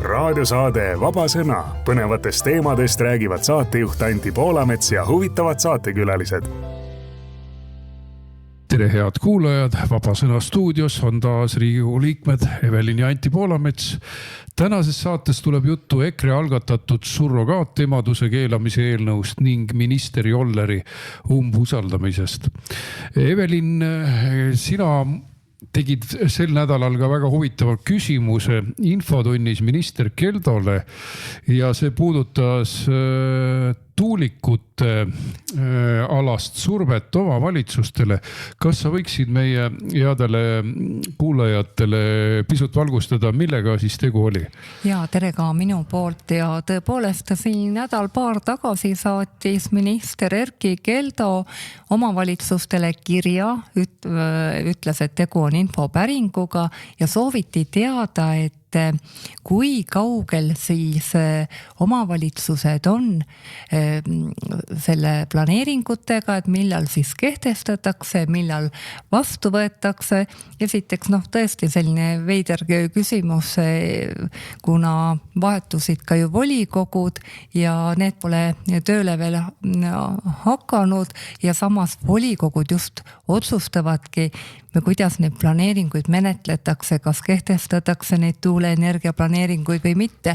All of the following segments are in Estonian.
raadiosaade Vaba Sõna. Põnevatest teemadest räägivad saatejuht Anti Poolamets ja huvitavad saatekülalised. Tere head kuulajad, Vaba Sõna stuudios on taas Riigikogu liikmed Evelin ja Anti Poolamets. Tänases saates tuleb juttu EKRE algatatud surrogaatemaduse keelamise eelnõust ning minister Jolleri umbusaldamisest. Evelin, sina tegid sel nädalal ka väga huvitava küsimuse infotunnis minister Keldole ja see puudutas tuulikute alast survet omavalitsustele. Kas sa võiksid meie headele kuulajatele pisut valgustada, millega siis tegu oli? Ja tere ka minu poolt ja tõepoolest siin nädal-paar tagasi saatis minister Erkki Keldo omavalitsustele kirja, ütles, et tegu on infopäringuga ja sooviti teada, et kui kaugel siis omavalitsused on selle planeeringutega, et millal siis kehtestatakse, millal vastu võetakse. Esiteks tõesti selline veider küsimus, kuna vahetusid ka ju volikogud ja need pole tööle veel hakanud ja samas volikogud just otsustavadki, kuidas neid planeeringuid menetletakse, kas kehtestatakse neid tuuleenergia planeeringuid või mitte.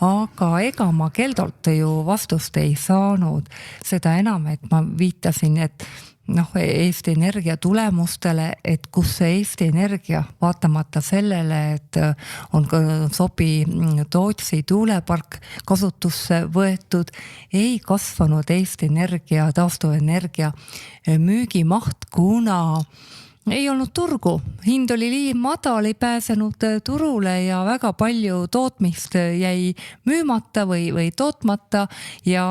Aga ega ma Keldolt ju vastust ei saanud. Seda enam, et ma viitasin, et Eesti Energia tulemustele, et kus see Eesti Energia, vaatamata sellele, et on Sopi Tootsi tuulepark kasutusse võetud, ei kasvanud Eesti Energia, taastuvenergia müügimaht, kuna ei olnud turgu. Hind oli liiga madal, ei pääsenud turule ja väga palju tootmist jäi müümata või tootmata ja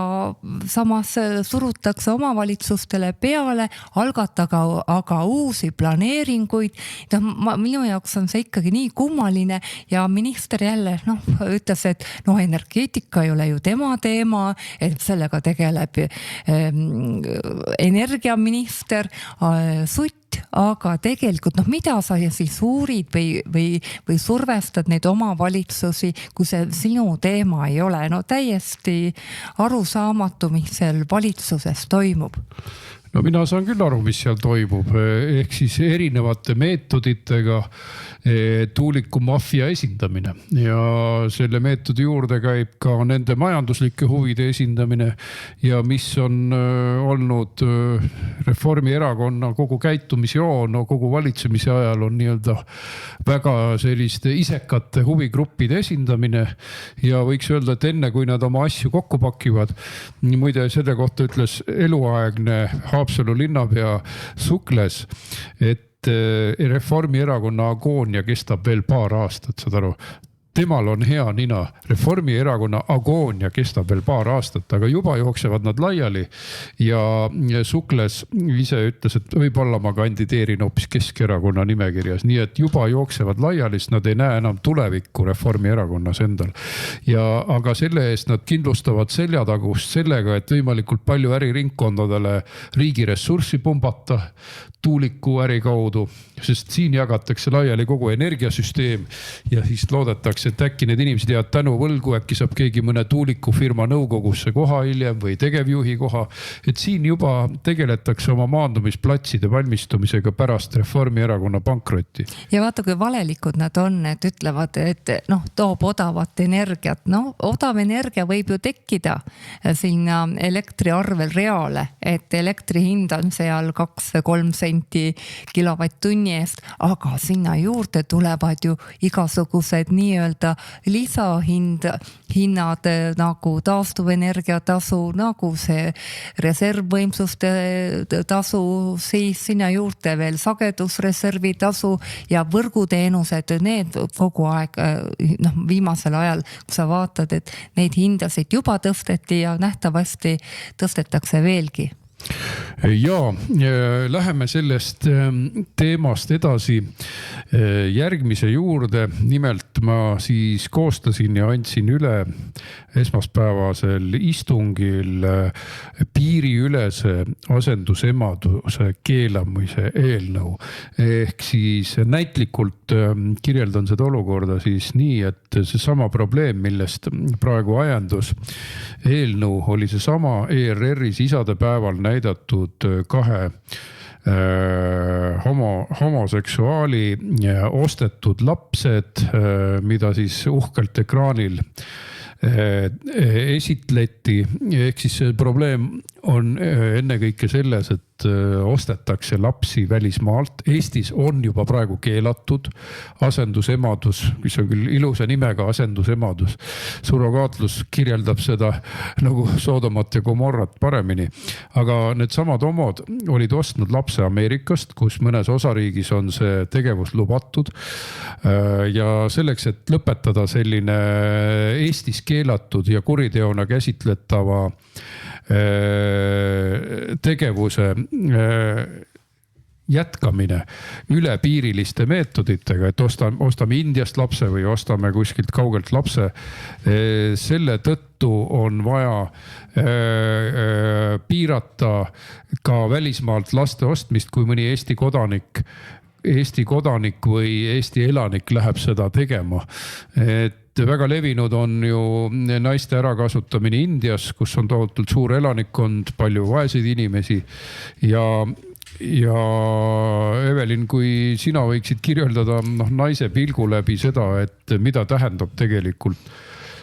samas surutakse omavalitsustele peale, algatada aga uusi planeeringuid. Minu jaoks on see ikkagi nii kummaline ja minister jälle ütles, et energeetika ei ole ju tema teema, et sellega tegeleb energiaminister Sutt. Aga tegelikult, mida sa siis uurid või survestad neid omavalitsusi, kui see sinu teema ei ole? Täiesti arusaamatu, mis seal valitsuses toimub. Mina saan küll aru, mis seal toimub, ehk siis erinevate meetoditega tuulikumafia esindamine ja selle meetodi juurde käib ka nende majanduslike huvide esindamine ja mis on olnud Reformierakonna kogu käitumisjoon, kogu valitsemise ajal on väga selliste isekate huvigruppide esindamine ja võiks öelda, et enne kui nad oma asju kokku pakivad, muide selle kohta ütles eluaegne Haapsalu linnapea Sukles, et Reformierakonna agoonia kestab veel paar aastat, saad aru. Temal on hea nina, Reformierakonna agoonia kestab veel paar aastat, aga juba jooksevad nad laiali ja Sukles ise ütles, et võib-olla ma kandideerin hoopis Keskerakonna nimekirjas, nii et juba jooksevad laiali, sest nad ei näe enam tulevikku Reformierakonnas endal. Aga selle eest nad kindlustavad seljatagust sellega, et võimalikult palju äriringkondadele riigi ressurssi pumbata tuuliku äri kaudu, sest siin jagatakse laiali kogu energiasüsteem ja siis loodetakse, et äkki need inimesed jäävad tänu võlgu, äkki saab keegi mõne tuulikufirma nõukogusse koha hiljem või tegevjuhi koha. Et siin juba tegeletakse oma maandumisplatside valmistumisega pärast Reformierakonna pankrotti. Ja vaata, kui valelikud nad on, et ütlevad, et toob odavat energiat. Odav energia võib ju tekkida sinna elektriarvel reale, et elektri hind on seal 2-3 senti kilovatt-tunni eest, aga sinna juurde tulevad ju igasugused nii-öelda lisahinnad nagu taastuvenergia tasu, nagu see reservvõimsuste tasu, siis sinna juurde veel sagedusreservi tasu ja võrguteenused, need kogu aeg, viimasel ajal, kui sa vaatad, et neid hindasid juba tõsteti ja nähtavasti tõstetakse veelgi. Ja läheme sellest teemast edasi järgmise juurde. Nimelt ma siis koostasin ja andsin üle esmaspäevasel istungil piiriülese asendusemaduse keelamise eelnõu. Ehk siis näitlikult kirjeldan seda olukorda siis nii, et seesama probleem, millest praegu ajendus eelnõu, oli seesama ERR-is isadepäeval näidatud kahe homoseksuaali ostetud lapsed, mida siis uhkelt ekraanil esitleti. Ehk siis see probleem on ennekõike selles, et ostetakse lapsi välismaalt. Eestis on juba praegu keelatud asendusemadus, mis on küll ilusa nimega asendusemadus. Surrogaatlus kirjeldab seda nagu Soodomat ja Gomorrat paremini. Aga need samad homod olid ostnud lapse Ameerikast, kus mõnes osariigis on see tegevus lubatud. Ja selleks, et lõpetada selline Eestis keelatud ja kuriteona käsitletava tegevuse jätkamine ülepiiriliste meetoditega, et ostame Indiast lapse või ostame kuskilt kaugelt lapse. Selle tõttu on vaja piirata ka välismaalt laste ostmist, kui mõni Eesti kodanik või Eesti elanik läheb seda tegema. Et väga levinud on ju naiste ärakasutamine Indias, kus on tohutult suur elanikkond, palju vaeseid inimesi. Ja Evelin, kui sina võiksid kirjeldada naise pilgu läbi seda, et mida tähendab tegelikult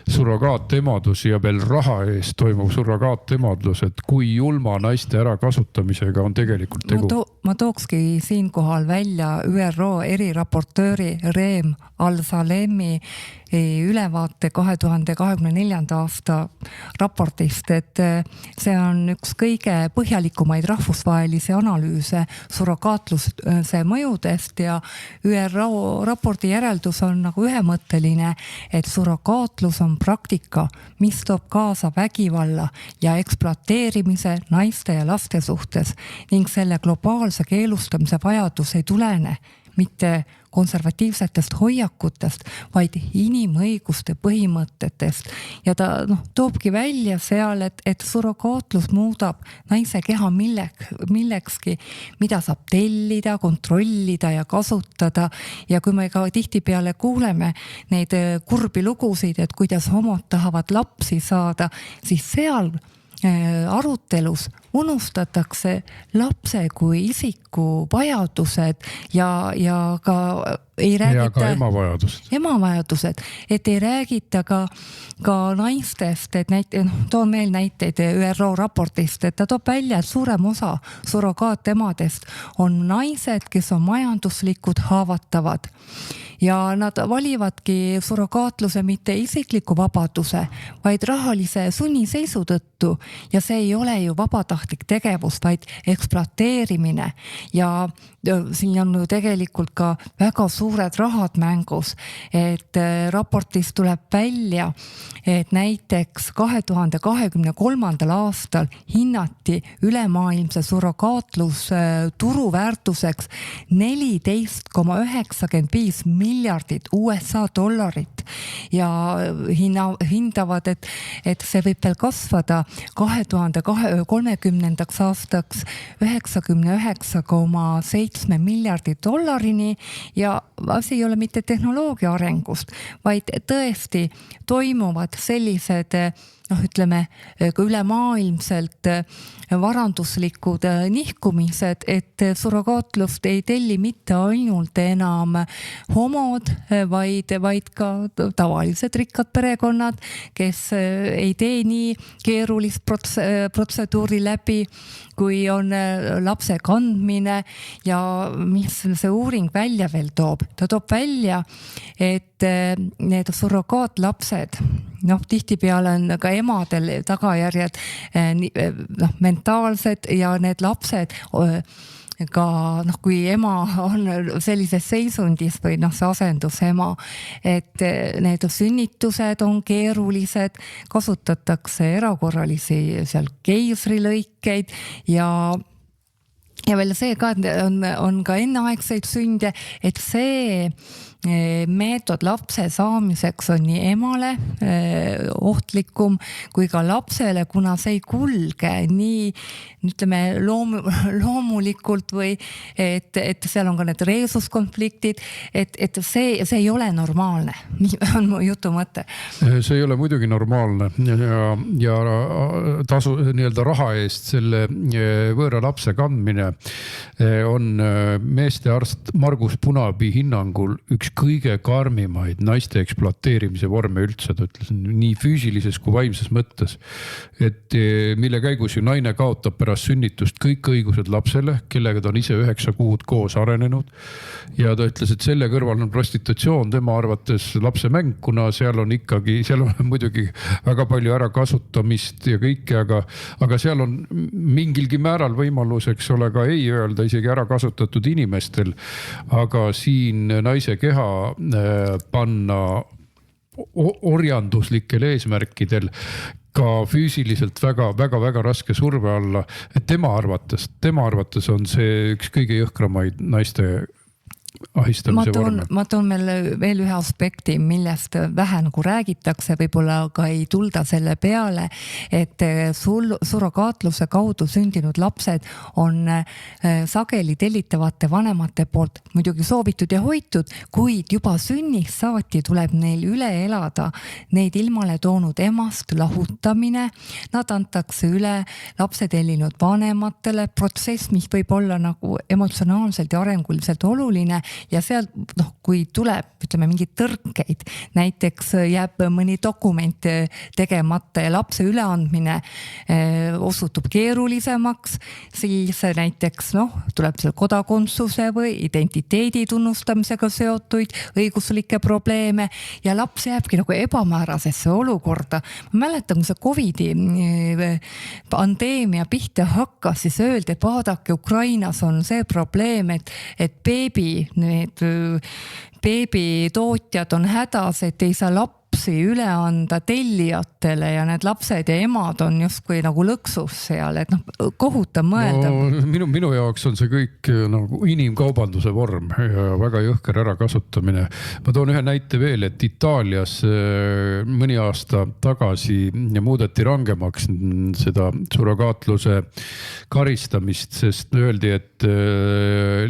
surrogaatemadus ja veel raha eest toimub surrogaatemadus, et kui julma naiste ärakasutamisega on tegelikult tegu? Ma tookski siinkohal välja ÜRO eriraportööri Reem Al-Salemi ülevaate 2024. aasta raportist, et see on üks kõige põhjalikumaid rahvusvahelisi analüüse surrogaatluse mõjudest ja ÜRO raporti järeldus on nagu ühemõtteline, et surrogaatlus on praktika, mis toob kaasa vägivalla ja ekspluateerimise naiste ja laste suhtes ning selle globaalse keelustamise vajadus ei tulene mitte konservatiivsetest hoiakutest, vaid inimõiguste põhimõtetest. Ja ta toobki välja seal, et surrogaatlus muudab naise keha millekski, mida saab tellida, kontrollida ja kasutada. Ja kui me ka tihtipeale kuuleme neid kurbi lugusid, et kuidas homod tahavad lapsi saada, siis seal arutelus unustatakse lapse kui isiku vajadused ja ka ei räägita emavajadused, et ei räägita ka naistest, et toon meil näiteid ÜRO raportist, et ta toob välja, et suurem osa surrogaatemadest on naised, kes on majanduslikud haavatavad. Ja nad valivadki surrogaatluse mitte isikliku vabaduse, vaid rahalise sunniseisu tõttu. Ja see ei ole ju vabatahtlik tegevus, vaid ekspluateerimine. Ja siin on ju tegelikult ka väga suured rahad mängus. Et raportis tuleb välja, et näiteks 2023. aastal hinnati ülemaailmse surrogaatlus turuväärtuseks $14,95 miljardit USA dollarit ja hindavad, et see võib veel kasvada 2030. aastaks $99,7 miljardit dollarini ja asi ei ole mitte tehnoloogia arengust, vaid tõesti toimuvad sellised ütleme ülemaailmselt varanduslikud nihkumised, et surrogaatlust ei telli mitte ainult enam homod, vaid ka tavalised rikkad perekonnad, kes ei tee nii keerulist protseduuri läbi, kui on lapse kandmine ja mis see uuring välja veel toob. Ta toob välja, et need surrogaatlapsed, tihtipeale on ka emadel tagajärjed mentaalsed ja need lapsed ka kui ema on sellises seisundis või see asendusema, et need sünnitused on keerulised, kasutatakse erakorralisi seal keisrilõikeid ja ja veel see ka, et on ka enneaegseid sünde, et see meetod lapse saamiseks on nii emale ohtlikum kui ka lapsele, kuna see ei kulge nii, ütleme, loomulikult või et seal on ka need reesuskonfliktid, et see ei ole normaalne, on mu jutu mõte. See ei ole muidugi normaalne ja tasu nii-öelda raha eest selle võõra lapse kandmine on meestearst Margus Punapii hinnangul üks kõige karmimaid naiste ekspluateerimise vorme üldse, ta ütles, nii füüsilises kui vaimses mõttes, et mille käigus ju naine kaotab pärast sünnitust kõik õigused lapsele, kellega ta on ise 9 kuud koos arenenud, ja ta ütles, et selle kõrval on prostitutsioon tema arvates lapse mäng, kuna seal on muidugi väga palju ärakasutamist ja kõike, aga seal on mingilgi määral võimalus, eks ole, ka ei öelda isegi ärakasutatud inimestel, aga siin naise keha panna orjanduslikel eesmärkidel ka füüsiliselt väga raske surve alla, et tema arvates on see üks kõige jõhkramaid naiste ahistamise vorme. Ma toon veel ühe aspekti, millest vähe nagu räägitakse, võib-olla ka ei tulda selle peale, et surrogaatluse kaudu sündinud lapsed on sageli tellitavate vanemate poolt muidugi soovitud ja hoitud, kuid juba sünnist saati tuleb neil üle elada neid ilmale toonud emast lahutamine, nad antakse üle lapse tellinud vanematele, protsess, mis võib olla nagu emotsionaalselt ja arenguliselt oluline, ja seal, kui tuleb, ütleme, mingid tõrkeid, näiteks jääb mõni dokument tegemata ja lapse üleandmine osutub keerulisemaks, siis näiteks tuleb seal kodakondsuse või identiteedi tunnustamisega seotuid õiguslikke probleeme ja laps jääbki nagu ebamäärasesse olukorda. Ma mäletan, kui see COVID-i pandeemia pihta hakkas, siis öeldi, et vaadake, Ukrainas on see probleem, et need beebitootjad on hädas, et ei saa lapsi üle anda tellijatele ja need lapsed ja emad on justkui nagu lõksus seal, et kohutav mõelda. No, minu jaoks on see kõik nagu inimkaubanduse vorm ja väga jõhker ärakasutamine. Ma toon ühe näite veel, et Itaalias mõni aasta tagasi muudeti rangemaks seda surrogaatluse karistamist, sest öeldi, et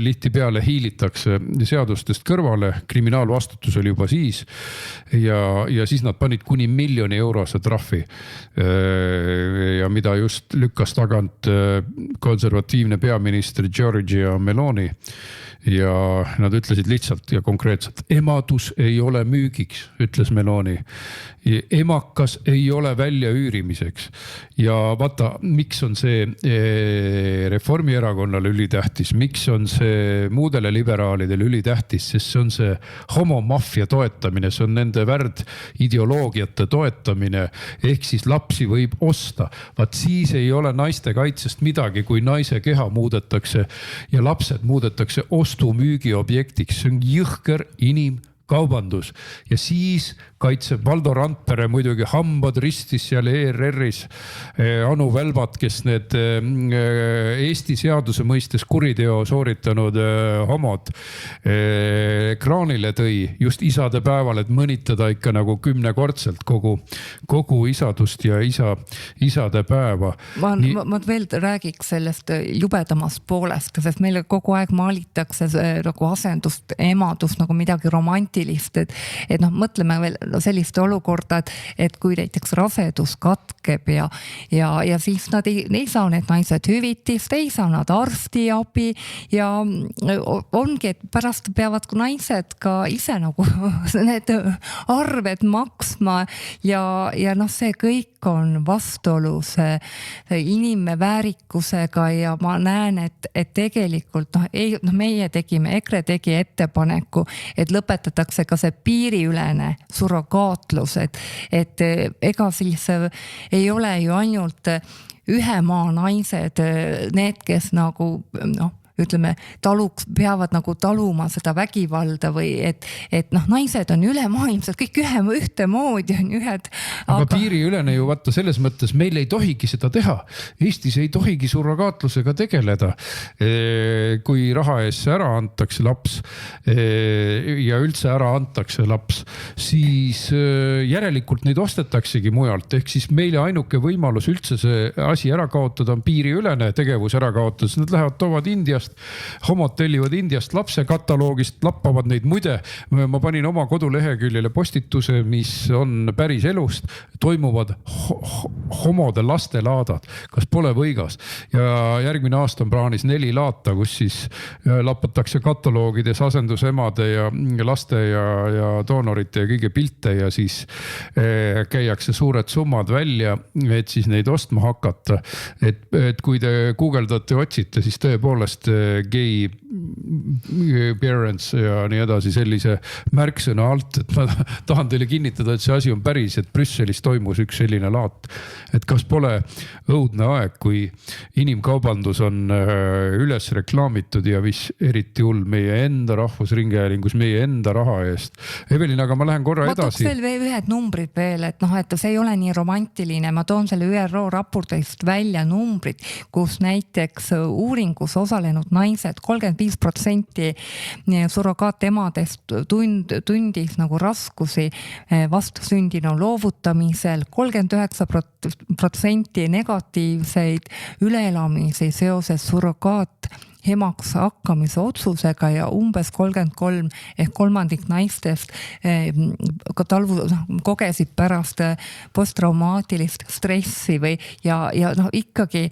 lihtipeale hiilitakse seadustest kõrvale, kriminaalvastutus oli juba siis ja siis nad panid kuni 1 miljoni eurose trahvi ja mida just lükkas tagant konservatiivne peaminister Giorgia Meloni ja nad ütlesid lihtsalt ja konkreetselt, emadus ei ole müügiks, ütles Meloni. Emakas ei ole välja üürimiseks ja vaata, miks on see Reformierakonnale ülitähtis, miks on see muudele liberaalidele ülitähtis, sest see on see homomafia toetamine, see on nende värdideoloogiate toetamine, ehk siis lapsi võib osta. Vaat siis ei ole naiste kaitsest midagi, kui naise keha muudetakse ja lapsed muudetakse ostumüügi objektiks, see on jõhker inimkaubandus ja siis kaitseb Valdo Randpere muidugi hambad ristis seal ERR-is Anu Välbat, kes need Eesti seaduse mõistes kuriteo sooritanud homod ekraanile tõi just isade päeval, et mõnitada ikka nagu 10-kordselt kogu isadust ja isade päeva. Ma veel räägiks sellest jubedamast poolest, sest meile kogu aeg maalitakse nagu asendust, emadust nagu midagi romantilist, et mõtleme veel sellist olukorda, et kui näiteks rasedus katkeb ja siis nad ei saa need naised hüvitist, ei saa nad arstiabi ja ongi, et pärast peavad naised ka ise nagu need arved maksma ja see kõik on vastuolus inimväärikusega ja ma näen, et tegelikult meie tegime, EKRE tegi ettepaneku, et lõpetatakse ka see piiriülene surrogaatlus, et ega siis ei ole ju ainult ühe maa naised, need, kes nagu ütleme, peavad nagu taluma seda vägivalda või et noh, naised on ülemaailmsed, kõik ühtemoodi on ühed. Aga piiriülene ju vaata selles mõttes meil ei tohigi seda teha. Eestis ei tohigi surrogaatlusega tegeleda. Kui raha ees ära antakse laps ja üldse ära antakse laps, siis järelikult neid ostetaksegi mujalt. Ehk siis meile ainuke võimalus üldse see asi ära kaotada on piiriülene tegevus ära kaotada. Nad lähevad, toovad Indiast, homod tellivad Indiast lapse kataloogist, lappavad neid. Muide, ma panin oma koduleheküljele postituse, mis on päris elust, toimuvad homode lastelaadad. Kas pole võigas? Ja järgmine aasta on plaanis 4 laata, kus siis lapatakse kataloogides asendusemade ja laste ja doonorite ja kõige pilte ja siis käiakse suured summad välja, et siis neid ostma hakata. Et kui te guugeldate ja otsite, siis tõepoolest gay parents ja nii edasi sellise märksõna alt, et ma tahan teile kinnitada, et see asi on päris, et Brüsselis toimus üks selline laat. Et kas pole õudne aeg, kui inimkaubandus on üles reklaamitud ja mis eriti hull meie enda rahvusringhäälingus, meie enda raha eest. Evelin, aga ma lähen korra edasi. Ma tooks veel ühed numbrid veel, et noh, et see ei ole nii romantiline. Ma toon selle ÜRO raportist välja numbrid, kus näiteks uuringus osalenud naised, 35% surrogaatemadest tundis nagu raskusi vastusündinu loovutamisel, 39% negatiivseid üleelamisi seoses surrogaat-hemaks hakkamise otsusega ja umbes 33 ehk kolmandik naistest kogesid pärast posttraumaatilist stressi või ja noh, ikkagi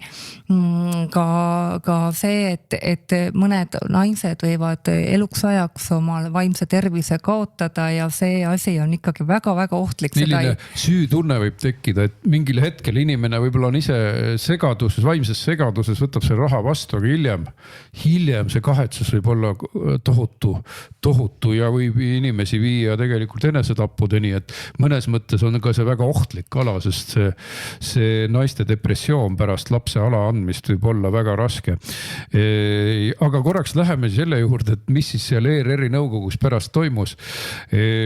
ka see, et mõned naised võivad eluks ajaks omal vaimse tervise kaotada ja see asi on ikkagi väga-väga ohtlik. Milline süütunne võib tekkida, et mingil hetkel inimene võib-olla on ise segaduses, vaimses segaduses, võtab see raha vastu, aga hiljem see kahetsus võib olla tohutu ja võib inimesi viia tegelikult enesetapudeni, et mõnes mõttes on ka see väga ohtlik ala, sest see naiste depressioon pärast lapse ala andmist võib olla väga raske. Aga korraks läheme selle juurde, et mis siis seal ERR-i nõukogus pärast toimus.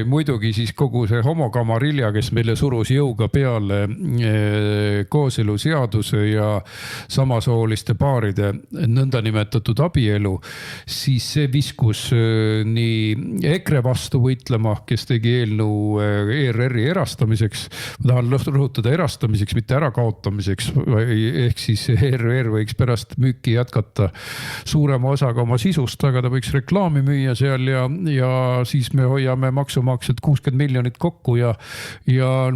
Muidugi siis kogu see homokamarilja, kes meile surus jõuga peale kooseluseaduse ja samasooliste paaride nõndanimetatud abielu, siis see viskus nii EKRE vastu võitlema, kes tegi eelnõu ERR-i erastamiseks. Ma tahan rõhutada erastamiseks, mitte ärakaotamiseks, ehk siis ERR võiks pärast müüki jätkata suurema osaga oma sisust, aga ta võiks reklaami müüa seal ja siis me hoiame maksumaksjad 60 miljonit kokku ja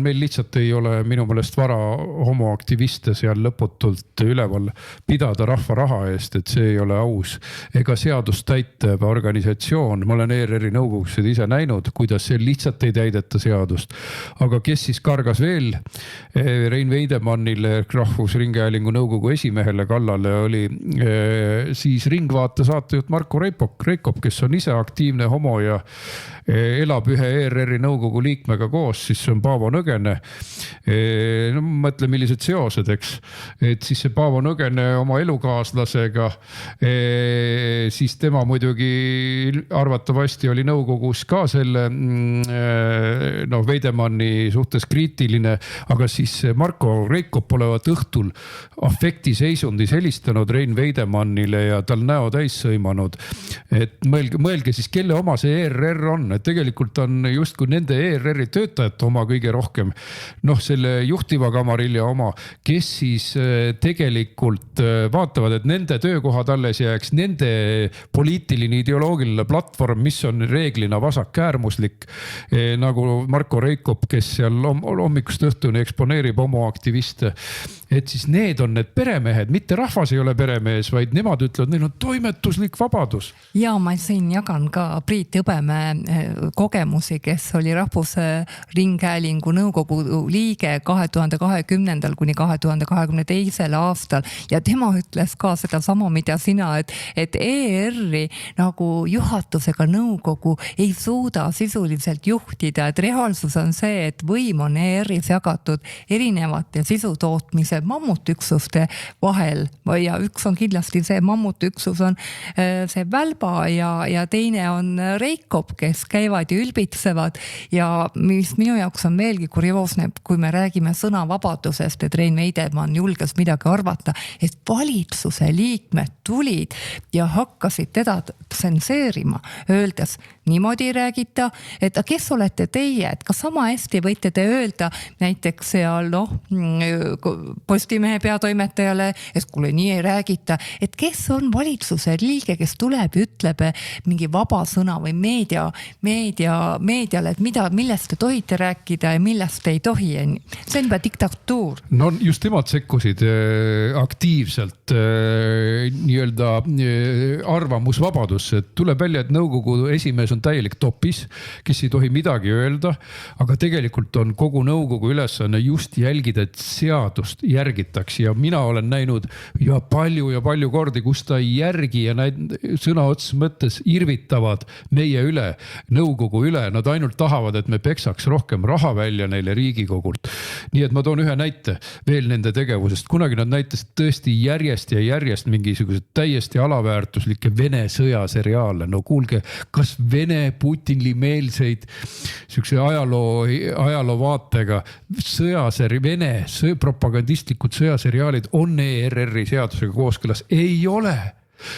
meil lihtsalt ei ole minu meelest vara homoaktiviste seal lõputult üleval pidada rahva raha eest, et see ei ole aus. Ega seadust täitev organisatsioon, ma olen ERR-i nõukogus seda ise näinud, kuidas see lihtsalt ei täideta seadust. Aga kes siis kargas veel Rein Veidemannile, Rahvusringhäälingu nõukogu esimehele kallale, oli siis Ringvaate saatejuht Marko Reikop, kes on ise aktiivne homo ja elab ühe ERR-i nõukogu liikmega koos, siis on Paavo Nõgene. No, mõtle, millised seosed, eks. Et siis see Paavo Nõgene oma elukaaslasega, siis tema muidugi arvatavasti oli nõukogus ka selle Veidemanni suhtes kriitiline, aga siis Marko Reikop olevat õhtul afektiseisundis helistanud Rein Veidemannile ja tal näo täis sõimanud. Et mõelge siis, kelle oma see ERR on, et tegelikult on justkui nende ERR-i töötajate oma kõige rohkem, selle juhtiva kamarilja oma, kes siis tegelikult vaatavad, et nende töökohad alles jääks, nende poliitiline ideoloogiline platvorm, mis on reeglina vasakäärmuslik, nagu Marko Reikop, kes seal hommikust õhtuni eksponeerib homoaktiviste. Et siis need on need peremehed, mitte rahvas ei ole peremees, vaid nemad ütlevad, neil on toimetuslik vabadus. Ja ma siin jagan ka Priit Jõbemäe kogemusi, kes oli Rahvusringhäälingu nõukogu liige 2020. kuni 2022. aastal ja tema ütles ka seda sama, mida sina, et ERR-i nagu juhatusega nõukogu ei suuda sisuliselt juhtida, et reaalsus on see, et võim on ERR-is jagatud erinevate sisutootmise mammutüksuste vahel ja üks on kindlasti see mammutüksus on see Välba ja teine on Reikop, kes käivad ja ülbitsevad ja mis minu jaoks on veelgi kurioosne, kui me räägime sõnavabadusest, et Rein Veidemann julges midagi arvata, et valitsuse liikmed tulid ja hakkasid teda tsenseerima, öeldes niimoodi ei räägita, et kes olete teie, et kas sama hästi võite te öelda näiteks seal Postimehe peatoimetajale, et kuule nii ei räägita, et kes on valitsuse liige, kes tuleb ja ütleb mingi vaba sõna või meediale, et millest te tohite rääkida ja millest ei tohi. See on juba diktatuur. No just nemad sekkusid aktiivselt nii-öelda arvamusvabadusse. Tuleb välja, et nõukogu esimees on täielik topis, kes ei tohi midagi öelda, aga tegelikult on kogu nõukogu ülesanne just jälgida, et seadust järgitaks ja mina olen näinud ja palju kordi, kus ta ei järgi ja nad sõna otseses mõttes irvitavad meie üle, nõukogu üle, nad ainult tahavad, et me peksaks rohkem raha välja neile Riigikogult. Nii et ma toon ühe näite veel nende tegevusest. Kunagi nad näitasid tõesti järjest mingisugused täiesti alaväärtuslikke Vene sõjaseriaale. No kuulge, kas Vene Putinli-meelseid siukse ajaloo vaatega Vene propagandistlikud sõjaseriaalid on ERR-i seadusega kooskõlas? Ei ole.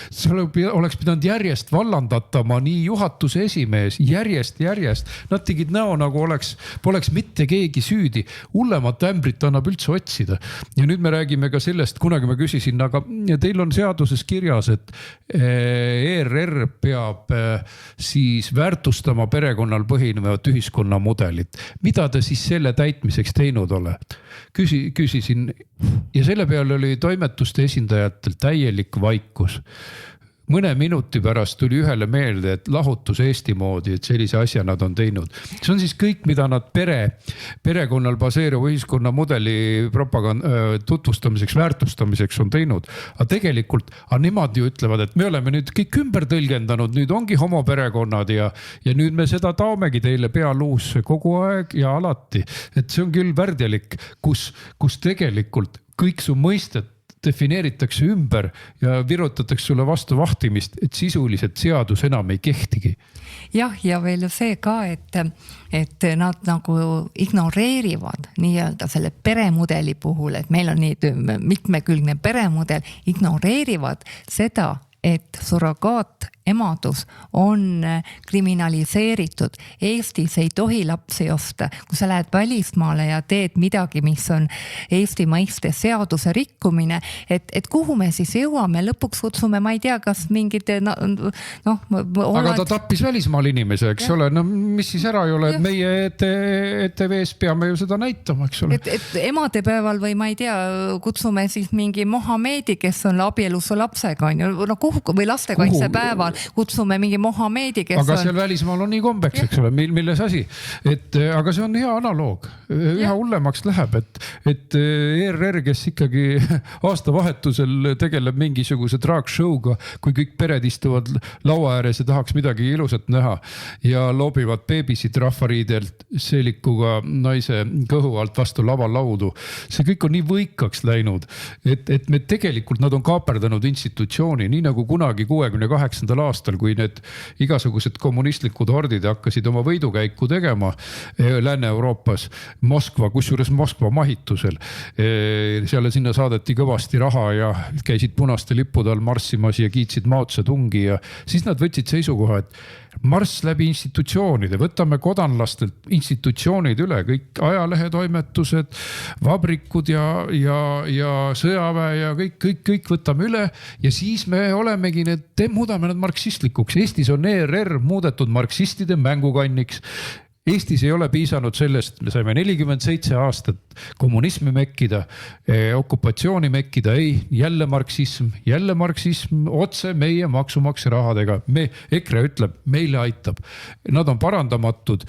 Seal oleks pidanud järjest vallandatama nii juhatuse esimees, järjest. Nad tegid näo, nagu poleks mitte keegi süüdi. Hullemat ämbrit annab üldse otsida. Ja nüüd me räägime ka sellest, kunagi ma küsisin, aga teil on seaduses kirjas, et ERR peab siis väärtustama perekonnal põhinevat ühiskonnamudelit. Mida te siis selle täitmiseks teinud ole? Küsisin ja selle peale oli toimetuste esindajatel täielik vaikus. Mõne minuti pärast tuli ühele meelde, et lahutus Eesti moodi, et sellise asja nad on teinud. See on siis kõik, mida nad perekonnal baseeruva ühiskonnamudeli tutvustamiseks, väärtustamiseks on teinud. Aga tegelikult nemad ju ütlevad, et me oleme nüüd kõik ümber tõlgendanud, nüüd ongi homoperekonnad ja nüüd me seda taomegi teile pealuusse kogu aeg ja alati. Et see on küll värdjalik, kus tegelikult kõik su mõisted defineeritakse ümber ja virutatakse sulle vastu vahtimist, et sisuliselt seadus enam ei kehtigi. Jah, ja veel see ka, et nad nagu ignoreerivad nii-öelda selle peremudeli puhul, et meil on nii mitmekülgne peremudel, ignoreerivad seda, et surrogaat emadus on kriminaliseeritud. Eestis ei tohi lapsi osta. Kui sa lähed välismaale ja teed midagi, mis on Eesti mõistes seaduse rikkumine, et kuhu me siis jõuame? Lõpuks kutsume, ma ei tea, kas mingid Aga ta tappis välismaal inimese, eks ole. No mis siis ära ei ole, et meie ETV-s peame ju seda näitama, eks ole. Et emadepäeval või ma ei tea, kutsume siis mingi Mohamedi, kes on abielus lapsega, või lastekaitsepäeval kutsume mingi Mohamedi, kes aga seal välismaal on nii kombeks, eks ole, milles asi. Aga see on hea analoog. Üha hullemaks läheb, et ERR, kes ikkagi aastavahetusel tegeleb mingisuguse drag-show'ga, kui kõik pered istuvad laua ääres ja tahaks midagi ilusat näha ja loobivad beebisid rahvariidelt selikuga naise kõhu alt vastu lavalaudu. See kõik on nii võikaks läinud, et me tegelikult nad on kaaperdanud institutsiooni, nii nagu kunagi 68. aastal, kui need igasugused kommunistlikud hordid hakkasid oma võidukäiku tegema Lääne-Euroopas, Moskva, kusjuures Moskva mahitusel. Seal sinna saadeti kõvasti raha ja käisid punaste lippude all marssimas ja kiitsid Mao Tse-tungi ja siis nad võtsid seisukoha, et marss läbi institutsioonide, võtame kodanlastelt institutsioonid üle, kõik ajalehetoimetused, vabrikud ja sõjaväe ja kõik võtame üle ja siis me olemegi muudame nad marksistlikuks. Eestis on ERR muudetud marksistide mängukanniks. Eestis ei ole piisanud sellest, me saime 47 aastat kommunismi mekkida, okupatsiooni mekkida, ei, jälle marksism otse meie maksumaksja rahadega. EKRE ütleb, meile aitab. Nad on parandamatud,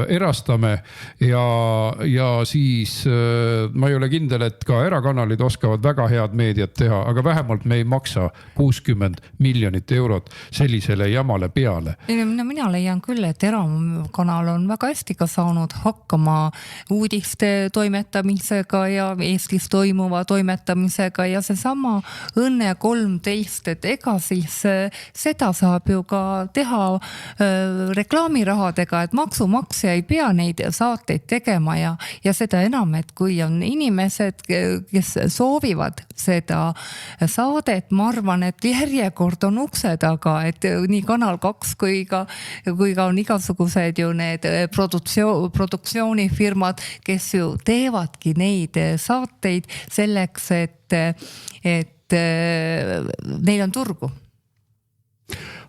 erastame ja siis ma ei ole kindel, et ka erakanalid oskavad väga head meediat teha, aga vähemalt me ei maksa 60 miljonit eurot sellisele jamale peale. Mina leian küll, et erakanal on väga hästi ka saanud hakkama uudiste toimetamisega ja Eestis toimuva toimetamisega ja seesama Õnne 13, et ega siis seda saab ju ka teha reklaamirahadega, et maksumaksja ei pea neid saateid tegema ja seda enam, et kui on inimesed, kes soovivad seda saadet, ma arvan, et järjekord on ukse taga, et nii Kanal 2 kui ka on igasugused ju need produktsioonifirmad, kes ju teevadki neid saateid selleks, et neil on turgu.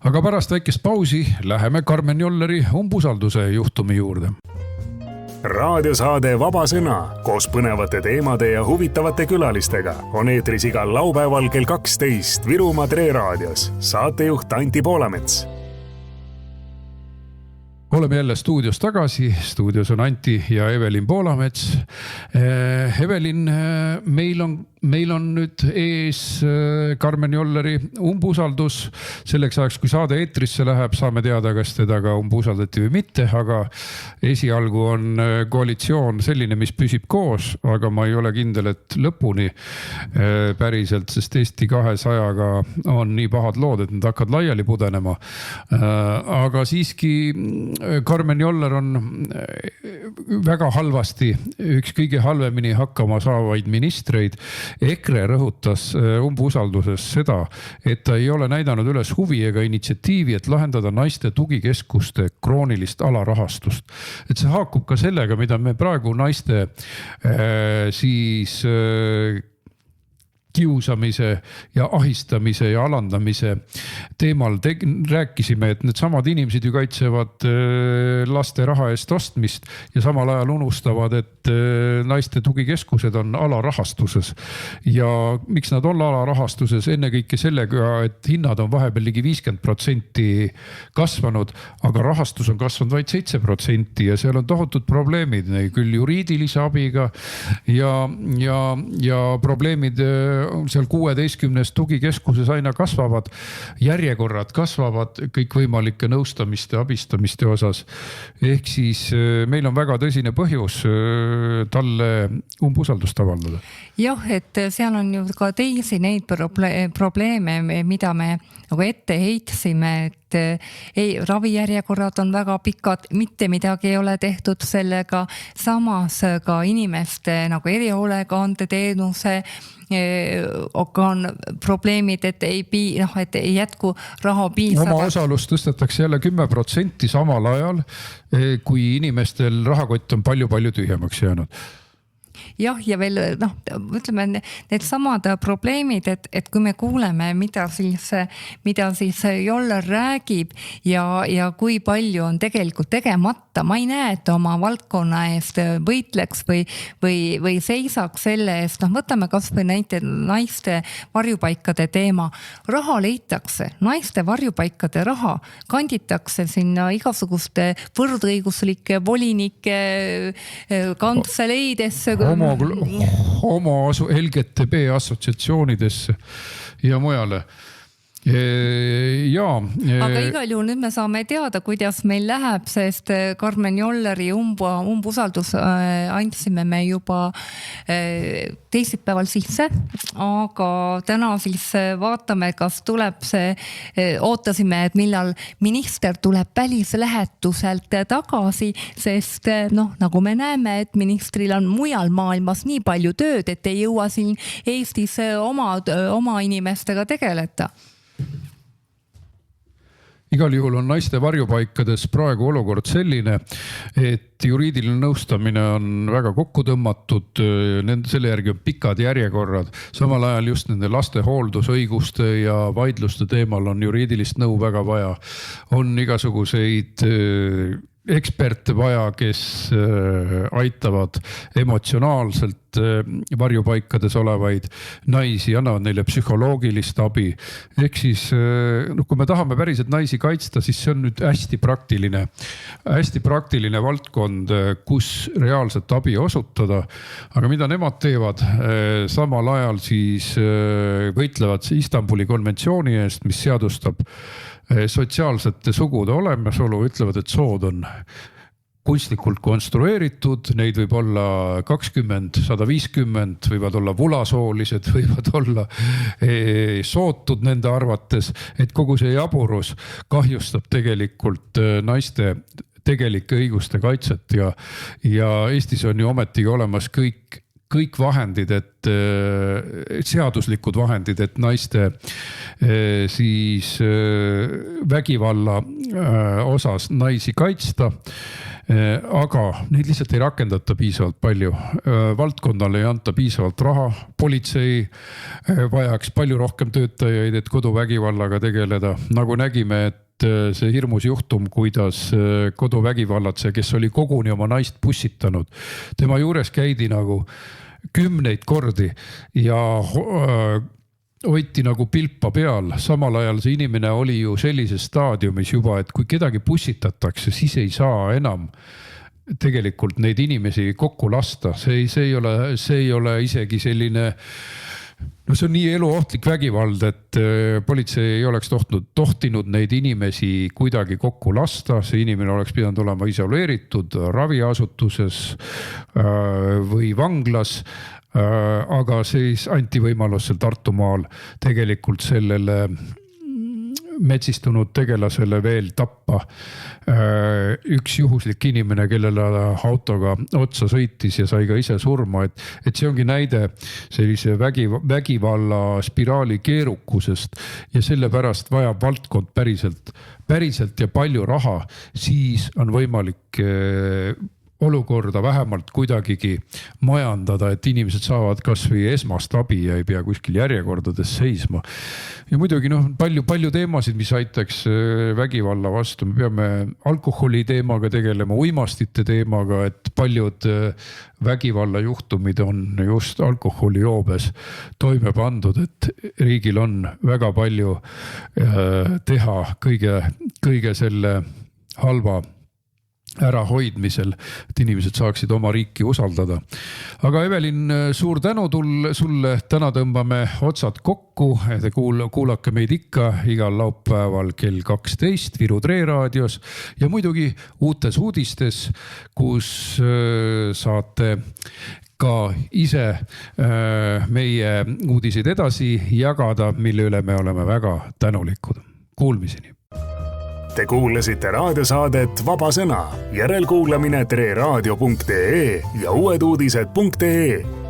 Aga pärast väikest pausi läheme Karmen Jolleri umbusalduse juhtumi juurde. Raadiosaade Vaba Sõna koos põnevate teemade ja huvitavate külalistega on eetris igal laupäeval kell 12 Virumaa Tre raadios. Saatejuht Anti Poolamets. Oleme jälle stuudios tagasi. Stuudios on Anti ja Evelin Poolamets. Evelin, meil on nüüd ees Karmen Jolleri umbusaldus. Selleks ajaks, kui saade eetrisse läheb, saame teada, kas teda ka umbusaldati või mitte, aga esialgu on koalitsioon selline, mis püsib koos, aga ma ei ole kindel, et lõpuni päriselt, sest Eesti 200-ga on nii pahad lood, et nad hakkavad laiali pudenema. Aga siiski Karmen Joller on väga halvasti, üks kõige halvemini hakkama saavaid ministreid. EKRE rõhutas umbusalduses seda, et ta ei ole näidanud üles huvi ega initsiatiivi, et lahendada naiste tugikeskuste kroonilist alarahastust. Et see haakub ka sellega, mida me praegu naiste siis kiusamise ja ahistamise ja alandamise teemal rääkisime, et need samad inimesed ju kaitsevad laste raha eest ostmist ja samal ajal unustavad, et naiste tugikeskused on alarahastuses. Ja miks nad on alarahastuses? Ennekõike sellega, et hinnad on vahepeal ligi 50% kasvanud, aga rahastus on kasvanud vaid 7% ja seal on tohutud probleemid, küll juriidilise abiga ja probleemid seal 16 tugikeskuses aina kasvavad, järjekorrad kasvavad kõikvõimalike nõustamiste, abistamiste osas. Ehk siis meil on väga tõsine põhjus talle umbusaldust avaldada. Jah, et seal on ju ka teisi neid probleeme, mida me nagu ette heitsime, et ravijärjekorrad on väga pikad, mitte midagi ei ole tehtud sellega, samas ka inimeste nagu erihoolekande teenuse on probleemid, et ei jätku raha piisavalt. Oma osalust tõstetakse jälle 10% samal ajal, kui inimestel rahakott on palju-palju tühjemaks jäänud. Jah, ja veel ütleme need samad probleemid, et kui me kuuleme, mida siis Joller räägib ja kui palju on tegelikult tegemata, ma ei näe, et oma valdkonna eest võitleks või seisaks selle eest. Võtame kas või naiste varjupaikade teema. Raha leitakse, naiste varjupaikade raha kanditakse sinna igasuguste võrdõiguslike volinike kantseleidesse, oma LGTB assotsiatsioonidesse ja mujale. Aga igal juhul nüüd me saame teada, kuidas meil läheb, sest Karmen Jolleri umbusaldus andsime me juba teisipäeval sisse, aga täna siis vaatame, kas tuleb ootasime, et millal minister tuleb välislähetuselt tagasi, sest nagu me näeme, et ministril on mujal maailmas nii palju tööd, et ei jõua siin Eestis oma inimestega tegeleda. Igal juhul on naiste varjupaikades praegu olukord selline, et juriidiline nõustamine on väga kokku tõmmatud, selle järgi on pikad järjekorrad. Samal ajal just nende laste hooldusõiguste ja vaidluste teemal on juriidilist nõu väga vaja. On igasuguseid eksperte vaja, kes aitavad emotsionaalselt varjupaikades olevaid naisi, annavad neile psühholoogilist abi. Ehk siis, kui me tahame päriselt naisi kaitsta, siis see on nüüd hästi praktiline valdkond, kus reaalselt abi osutada. Aga mida nemad teevad? Samal ajal siis võitlevad Istanbuli konventsiooni eest, mis seadustab sotsiaalsete sugude olemasolu, ütlevad, et sood on kunstlikult konstrueeritud, neid võib olla 20, 150, võivad olla vulasoolised, võivad olla sootud nende arvates, et kogu see jaburus kahjustab tegelikult naiste tegelike õiguste kaitset ja Eestis on ju ometigi olemas kõik vahendid, et seaduslikud vahendid, et naiste siis vägivalla osas naisi kaitsta. Aga neid lihtsalt ei rakendata piisavalt palju. Valdkonnale ei anta piisavalt raha. Politsei vajaks palju rohkem töötajaid, et koduvägivallaga tegeleda. Nagu nägime, et see hirmus juhtum, kuidas koduvägivallatse, kes oli koguni oma naist pussitanud. Tema juures käidi nagu 10 kordi ja hoiti nagu pilpa peal. Samal ajal see inimene oli ju sellises staadiumis juba, et kui kedagi pussitatakse, siis ei saa enam tegelikult neid inimesi kokku lasta. See ei ole isegi selline, see on nii eluohtlik vägivald, et politsei ei oleks tohtinud neid inimesi kuidagi kokku lasta. See inimene oleks pidanud olema isoleeritud raviasutuses või vanglas. Aga siis anti võimalus seal Tartumaal tegelikult sellele metsistunud tegelasele veel tappa üks juhuslik inimene, kellele autoga otsa sõitis ja sai ka ise surma. Et see ongi näide sellise vägivalla spiraali keerukusest ja sellepärast vajab valdkond päriselt ja palju raha, siis on võimalik olukorda vähemalt kuidagigi majandada, et inimesed saavad kas või esmast abi ja ei pea kuskil järjekordades seisma. Ja muidugi palju teemasid, mis aitaks vägivalla vastu. Me peame alkoholi teemaga tegelema, uimastite teemaga, et paljud vägivalla juhtumid on just alkoholijoobes toime pandud, et riigil on väga palju teha kõige selle halva ärahoidmisel, et inimesed saaksid oma riiki usaldada. Aga Evelin, suur tänu sulle. Täna tõmbame otsad kokku. Te kuulake meid ikka igal laupäeval kell 12 Viru Tre raadios ja muidugi uutes uudistes, kus saate ka ise meie uudiseid edasi jagada, mille üle me oleme väga tänulikud. Kuulmiseni. Te kuulasite raadiosaadet Vaba Sõna. Järelkuulamine treraadio.ee ja uueduudised.ee.